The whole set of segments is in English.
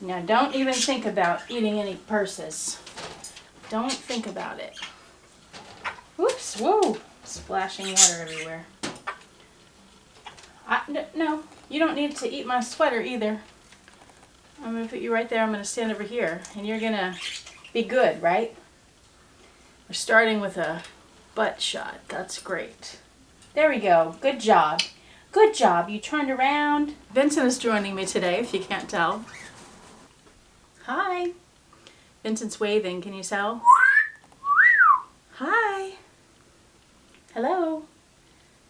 Now don't even think about eating any purses. Don't think about it. Whoops, whoa, splashing water everywhere. No, you don't need to eat my sweater either. I'm going to put you right there. I'm going to stand over here, and you're going to be good, right? We're starting with a butt shot. That's great. There we go. Good job. Good job. You turned around. Vincent is joining me today, if you can't tell. Hi. Vincent's waving. Can you tell? Hi. Hello.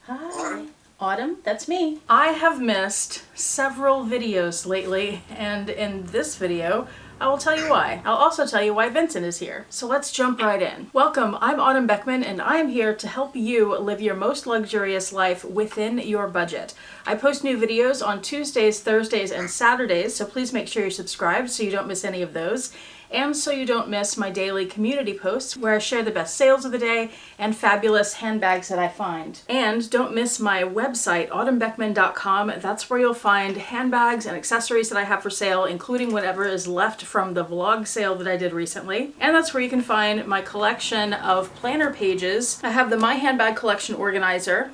Hi. Autumn, that's me. I have missed several videos lately, and in this video, I will tell you why. I'll also tell you why Vincent is here. So let's jump right in. Welcome, I'm Autumn Beckman, and I am here to help you live your most luxurious life within your budget. I post new videos on Tuesdays, Thursdays, and Saturdays, so please make sure you're subscribed so you don't miss any of those. And so you don't miss my daily community posts where I share the best sales of the day and fabulous handbags that I find. And don't miss my website, autumnbeckman.com. That's where you'll find handbags and accessories that I have for sale, including whatever is left from the vlog sale that I did recently. And that's where you can find my collection of planner pages. I have the My Handbag Collection Organizer.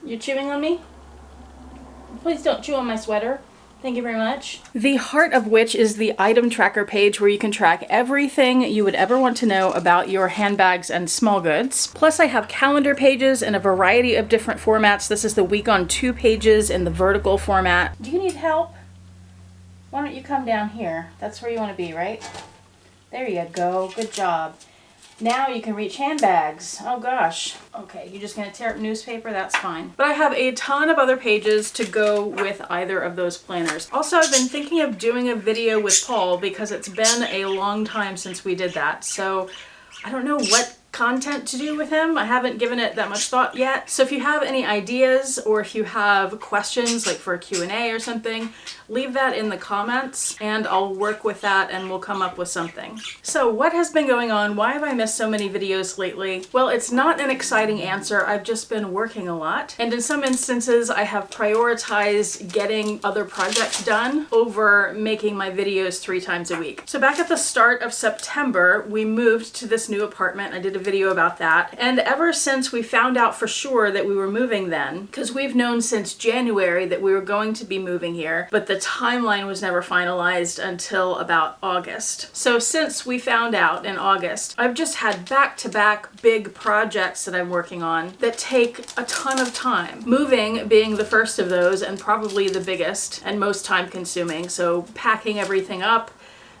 You're chewing on me? Please don't chew on my sweater. Thank you very much. The heart of which is the item tracker page where you can track everything you would ever want to know about your handbags and small goods. Plus I have calendar pages in a variety of different formats. This is the week on 2 pages in the vertical format. Do you need help? Why don't you come down here? That's where you want to be, right? There you go. Good job. Now you can reach handbags. Oh gosh. Okay, you're just gonna tear up newspaper? That's fine. But I have a ton of other pages to go with either of those planners. Also, I've been thinking of doing a video with Paul because it's been a long time since we did that. So I don't know what content to do with him. I haven't given it that much thought yet. So if you have any ideas or if you have questions like for a Q&A or something, leave that in the comments and I'll work with that and we'll come up with something. So what has been going on? Why have I missed so many videos lately? Well, it's not an exciting answer. I've just been working a lot. And in some instances, I have prioritized getting other projects done over making my videos 3 times a week. So back at the start of September, we moved to this new apartment. I did a video about that. And ever since we found out for sure that we were moving then, because we've known since January that we were going to be moving here, but the timeline was never finalized until about August. So since we found out in August, I've just had back-to-back big projects that I'm working on that take a ton of time. Moving being the first of those and probably the biggest and most time-consuming. So packing everything up,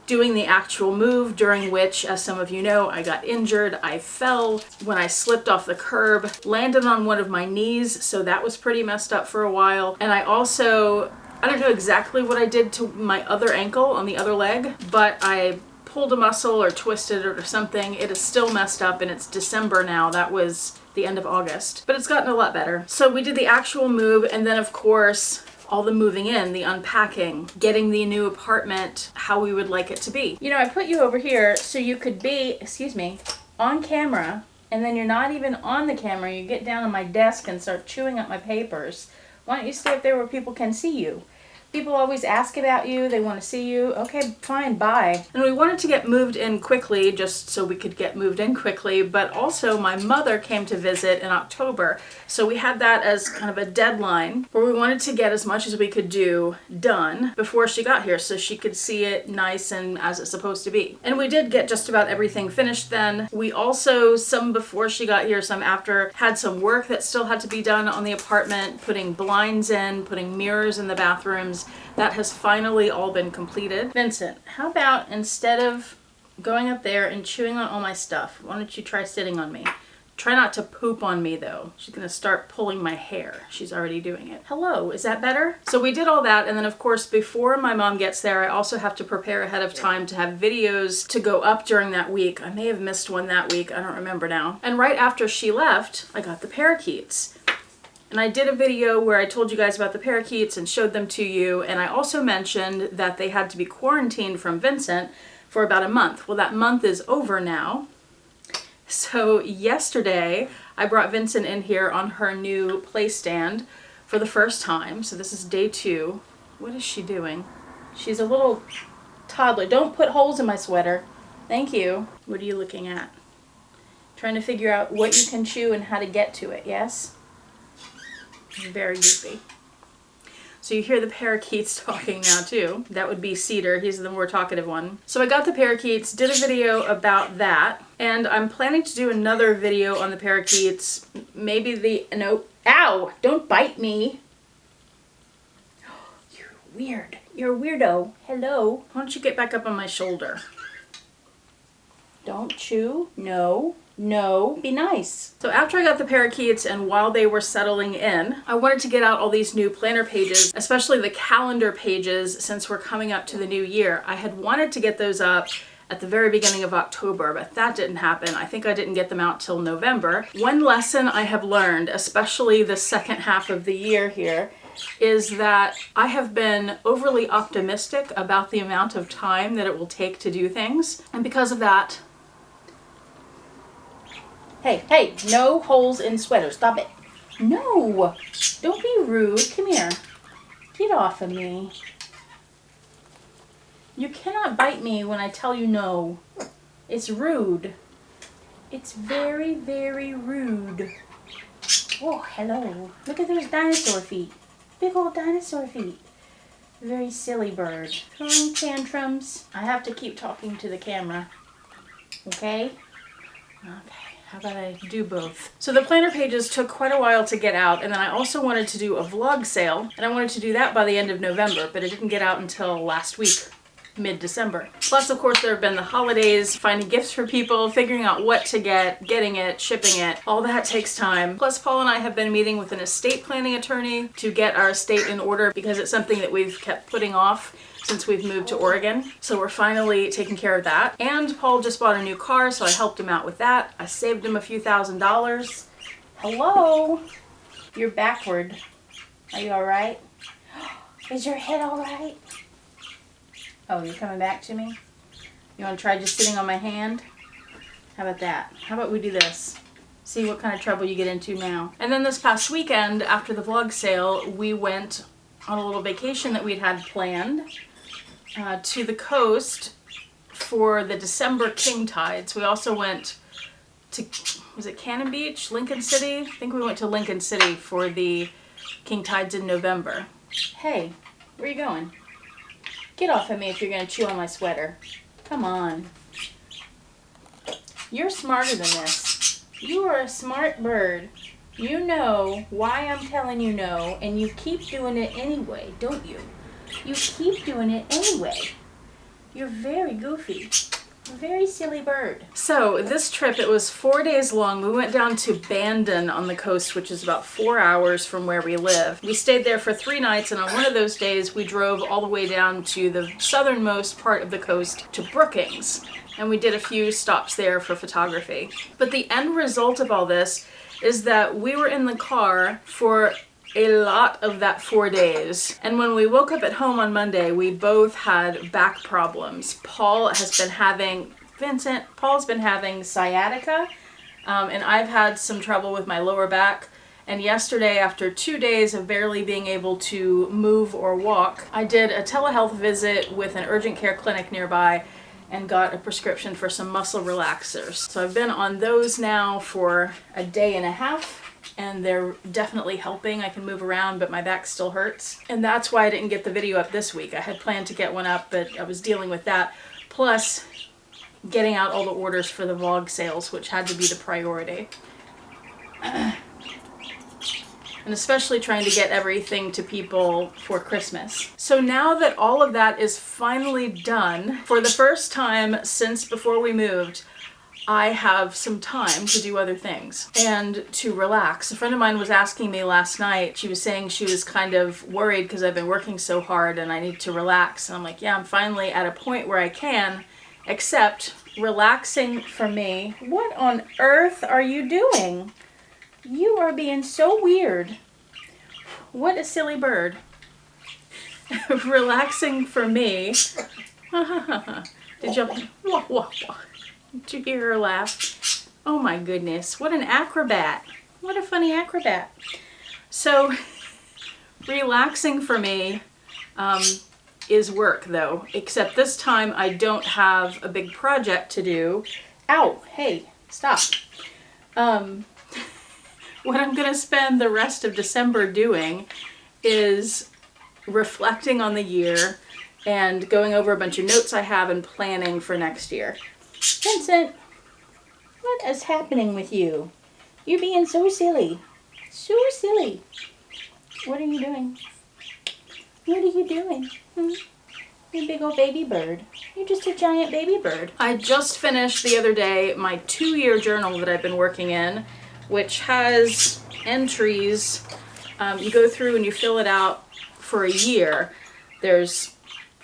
doing the actual move, during which, as some of you know, I got injured. I fell when I slipped off the curb, landed on one of my knees, so that was pretty messed up for a while. And I don't know exactly what I did to my other ankle on the other leg, but I pulled a muscle or twisted it or something. It is still messed up and it's December now. That was the end of August, but it's gotten a lot better. So we did the actual move and then of course, all the moving in, the unpacking, getting the new apartment how we would like it to be. You know, I put you over here so you could be, on camera, and then you're not even on the camera. You get down on my desk and start chewing up my papers. Why don't you stay up there where people can see you? People always ask about you, they want to see you. Okay, fine, bye. And we wanted to get moved in quickly just so we could get moved in quickly, but also my mother came to visit in October. So we had that as kind of a deadline where we wanted to get as much as we could do done before she got here so she could see it nice and as it's supposed to be. And we did get just about everything finished then. We also, some before she got here, some after, had some work that still had to be done on the apartment, putting blinds in, putting mirrors in the bathrooms. That has finally all been completed. Vincent, how about instead of going up there and chewing on all my stuff, why don't you try sitting on me? Try not to poop on me though. She's gonna start pulling my hair. She's already doing it. Hello, is that better? So we did all that, and then of course before my mom gets there, I also have to prepare ahead of time to have videos to go up during that week. I may have missed one that week, I don't remember now. And right after she left, I got the parakeets. And I did a video where I told you guys about the parakeets and showed them to you, and I also mentioned that they had to be quarantined from Vincent for about a month. Well, that month is over now. So yesterday, I brought Vincent in here on her new play stand for the first time. So this is day 2. What is she doing? She's a little toddler. Don't put holes in my sweater. Thank you. What are you looking at? Trying to figure out what you can chew and how to get to it, yes? Very goofy. So you hear the parakeets talking now too. That would be Cedar. He's the more talkative one. So I got the parakeets, did a video about that, and I'm planning to do another video on the parakeets. Maybe no, ow! Don't bite me. You're weird. You're a weirdo. Hello. Why don't you get back up on my shoulder? Don't chew. No. No, be nice. So after I got the parakeets and while they were settling in, I wanted to get out all these new planner pages, especially the calendar pages, since we're coming up to the new year. I had wanted to get those up at the very beginning of October, but that didn't happen. I think I didn't get them out till November. One lesson I have learned, especially the second half of the year here, is that I have been overly optimistic about the amount of time that it will take to do things. And because of that, Hey, no holes in sweaters. Stop it. No, don't be rude. Come here. Get off of me. You cannot bite me when I tell you no. It's rude. It's very, very rude. Oh, hello. Look at those dinosaur feet. Big old dinosaur feet. Very silly bird. Throwing tantrums. I have to keep talking to the camera. Okay? Okay. How about I do both? So the planner pages took quite a while to get out, and then I also wanted to do a vlog sale, and I wanted to do that by the end of November, but it didn't get out until last week, mid-December. Plus, of course, there have been the holidays, finding gifts for people, figuring out what to get, getting it, shipping it. All that takes time. Plus, Paul and I have been meeting with an estate planning attorney to get our estate in order because it's something that we've kept putting off since we've moved to Oregon. So we're finally taking care of that. And Paul just bought a new car, so I helped him out with that. I saved him a few $1,000s. Hello? You're backward. Are you all right? Is your head all right? Oh, you're coming back to me? You want to try just sitting on my hand? How about that? How about we do this? See what kind of trouble you get into now. And then this past weekend, after the vlog sale, we went on a little vacation that we'd had planned to the coast for the December king tides. We also went to, was it Cannon Beach, Lincoln City? I think we went to Lincoln City for the king tides in November. Hey, where are you going? Get off of me if you're going to chew on my sweater. Come on. You're smarter than this. You are a smart bird. You know why I'm telling you no, and you keep doing it anyway, don't you? You keep doing it anyway. You're very goofy. Very silly bird. So this trip, it was 4 days long. We went down to Bandon on the coast, which is about 4 hours from where we live. We stayed there for 3 nights, and on one of those days we drove all the way down to the southernmost part of the coast to Brookings, and we did a few stops there for photography. But the end result of all this is that we were in the car for a lot of that 4 days. And when we woke up at home on Monday, we both had back problems. Paul's been having sciatica, and I've had some trouble with my lower back. And yesterday, after 2 days of barely being able to move or walk, I did a telehealth visit with an urgent care clinic nearby and got a prescription for some muscle relaxers. So I've been on those now for a day and a half, and they're definitely helping. I can move around, but my back still hurts. And that's why I didn't get the video up this week. I had planned to get one up, but I was dealing with that. Plus, getting out all the orders for the vlog sales, which had to be the priority. And especially trying to get everything to people for Christmas. So now that all of that is finally done, for the first time since before we moved, I have some time to do other things and to relax. A friend of mine was asking me last night, she was saying she was kind of worried because I've been working so hard and I need to relax. And I'm like, yeah, I'm finally at a point where I can, except relaxing for me. What on earth are you doing? You are being so weird. What a silly bird. Relaxing for me. Did you hear her laugh? Oh my goodness, what an acrobat. What a funny acrobat. So, relaxing for me is work though, except this time I don't have a big project to do. Ow, hey, stop. What I'm gonna spend the rest of December doing is reflecting on the year and going over a bunch of notes I have and planning for next year. Vincent, what is happening with you? You're being so silly. So silly. What are you doing? What are you doing? You big old baby bird. You're just a giant baby bird. I just finished the other day my 2-year journal that I've been working in, which has entries. You go through and you fill it out for a year. There's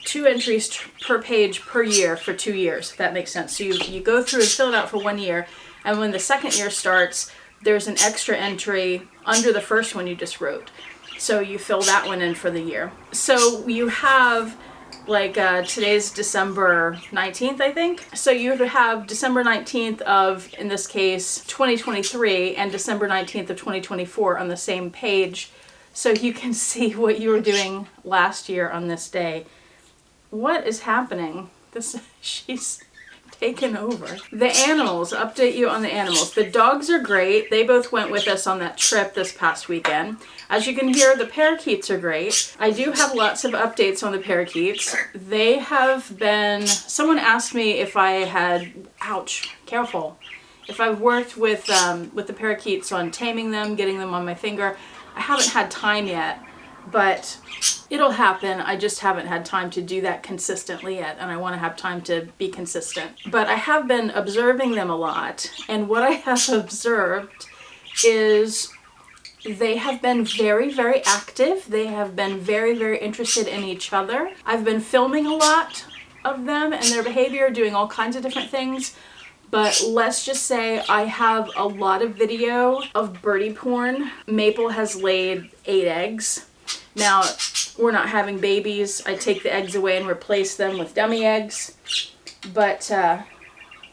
2 entries per page per year for 2 years, if that makes sense. So you go through and fill it out for 1 year, and when the second year starts, there's an extra entry under the first one you just wrote. So you fill that one in for the year. So you have, like, today's December 19th, I think. So you have December 19th of, in this case, 2023, and December 19th of 2024 on the same page. So you can see what you were doing last year on this day. What is happening? She's taken over. The animals, update you on the animals. The dogs are great. They both went with us on that trip this past weekend. As you can hear, the parakeets are great. I do have lots of updates on the parakeets. They have been, someone asked me if I had, ouch, careful, if I've worked with the parakeets on taming them, getting them on my finger. I haven't had time yet, but it'll happen. I just haven't had time to do that consistently yet, and I want to have time to be consistent. But I have been observing them a lot, and what I have observed is they have been very, very active. They have been very, very interested in each other. I've been filming a lot of them and their behavior, doing all kinds of different things. But let's just say I have a lot of video of birdie porn. Maple has laid 8 eggs. Now, we're not having babies. I take the eggs away and replace them with dummy eggs. But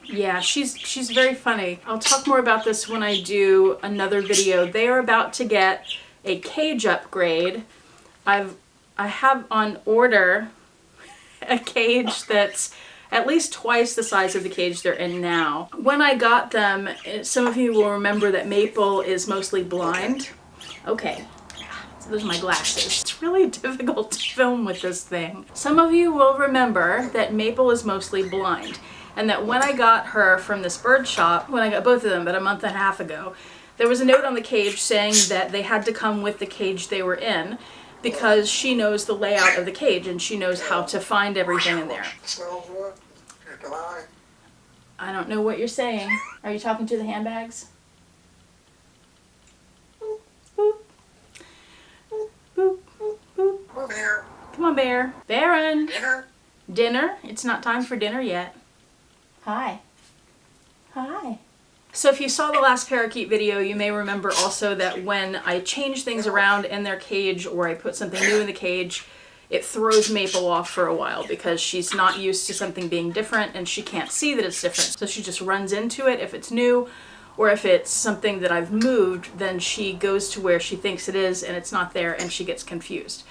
yeah, she's very funny. I'll talk more about this when I do another video. They are about to get a cage upgrade. I have on order a cage that's at least twice the size of the cage they're in now. When I got them, some of you will remember that Maple is mostly blind. Okay, so those are my glasses. It's really difficult to film with this thing. Some of you will remember that Maple is mostly blind, and that when I got her from this bird shop, when I got both of them about a month and a half ago, there was a note on the cage saying that they had to come with the cage they were in, because she knows the layout of the cage and she knows how to find everything in there. I don't know what you're saying. Are you talking to the handbags? Boop, boop. Boop, boop. Come on, Bear. Come on, Bear. Baron. Dinner. Dinner? It's not time for dinner yet. Hi. Hi. So if you saw the last parakeet video, you may remember also that when I change things around in their cage or I put something new in the cage, it throws Maple off for a while because she's not used to something being different and she can't see that it's different. So she just runs into it if it's new, or if it's something that I've moved, then she goes to where she thinks it is and it's not there and she gets confused.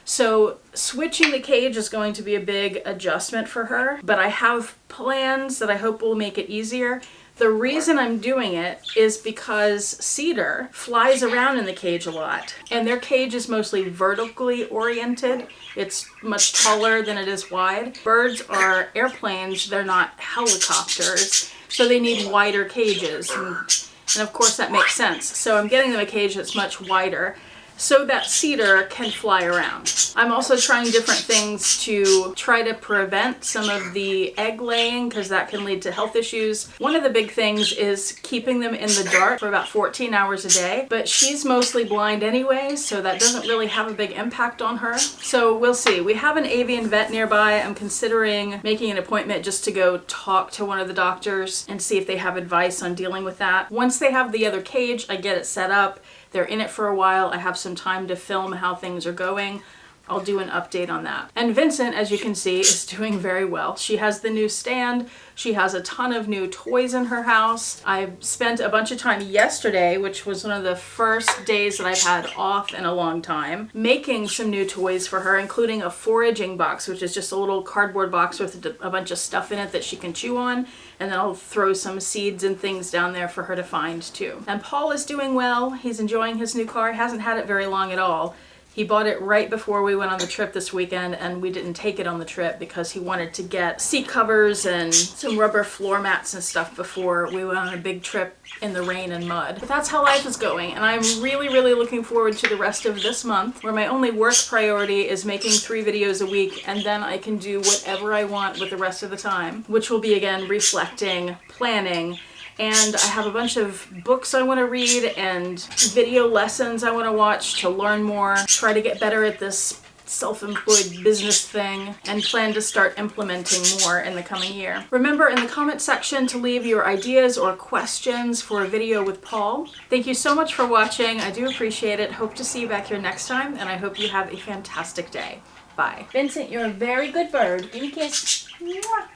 So switching the cage is going to be a big adjustment for her, but I have plans that I hope will make it easier. The reason I'm doing it is because Cedar flies around in the cage a lot, and their cage is mostly vertically oriented. It's much taller than it is wide. Birds are airplanes, they're not helicopters, so they need wider cages, and of course that makes sense. So I'm getting them a cage that's much wider, so that Cedar can fly around. I'm also trying different things to try to prevent some of the egg laying, because that can lead to health issues. One of the big things is keeping them in the dark for about 14 hours a day, but she's mostly blind anyway, so that doesn't really have a big impact on her. So we'll see. We have an avian vet nearby. I'm considering making an appointment just to go talk to one of the doctors and see if they have advice on dealing with that. Once they have the other cage, I get it set up. They're in it for a while. I have some time to film how things are going. I'll do an update on that. And Vincent, as you can see, is doing very well. She has the new stand. She has a ton of new toys in her house. I spent a bunch of time yesterday, which was one of the first days that I've had off in a long time, making some new toys for her, including a foraging box, which is just a little cardboard box with a bunch of stuff in it that she can chew on. And then I'll throw some seeds and things down there for her to find too. And Paul is doing well. He's enjoying his new car. He hasn't had it very long at all. He bought it right before we went on the trip this weekend, and we didn't take it on the trip because he wanted to get seat covers and some rubber floor mats and stuff before we went on a big trip in the rain and mud. But that's how life is going, and I'm really, really looking forward to the rest of this month, where my only work priority is making 3 videos a week, and then I can do whatever I want with the rest of the time, which will be, again, reflecting, planning, and I have a bunch of books I want to read and video lessons I want to watch to learn more, try to get better at this self-employed business thing, and plan to start implementing more in the coming year. Remember in the comment section to leave your ideas or questions for a video with Paul. Thank you so much for watching. I do appreciate it. Hope to see you back here next time, and I hope you have a fantastic day. Bye. Vincent, you're a very good bird. Give me a kiss. Mwah.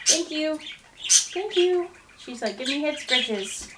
Thank you. Thank you. She's like, give me head scratches.